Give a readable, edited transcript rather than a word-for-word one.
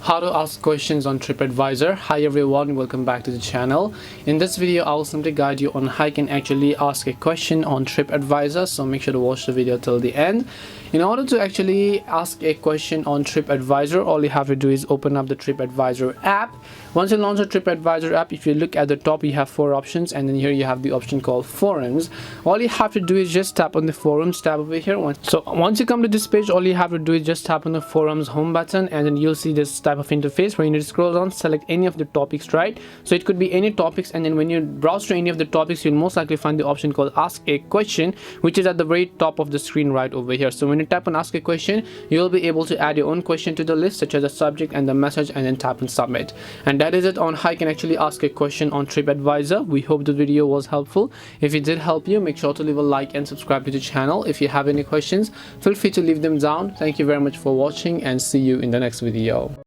How to ask questions on Tripadvisor. Hi everyone, welcome back to the channel. In this video I will simply guide you on how you can actually ask a question on Tripadvisor, so make sure to watch the video till the end. In order to actually ask a question on Tripadvisor, all you have to do is open up the Tripadvisor app. Once you launch the Tripadvisor app, if you look at the top, you have four options, and then here you have the option called forums. All you have to do is just tap on the forums tab over here. Once you come to this page, all you have to do is just tap on the forums home button, and then you'll see this type of interface where you need to scroll down, select any of the topics, right? So it could be any topics, and then when you browse to any of the topics, you'll most likely find the option called ask a question, which is at the very top of the screen right over here. So when you tap on ask a question, you'll be able to add your own question to the list, such as the subject and the message, and then tap on submit. And that is it on how you can actually ask a question on Tripadvisor. We hope the video was helpful. If it did help you, make sure to leave a like and subscribe to the channel. If you have any questions, feel free to leave them down. Thank you very much for watching, and see you in the next video.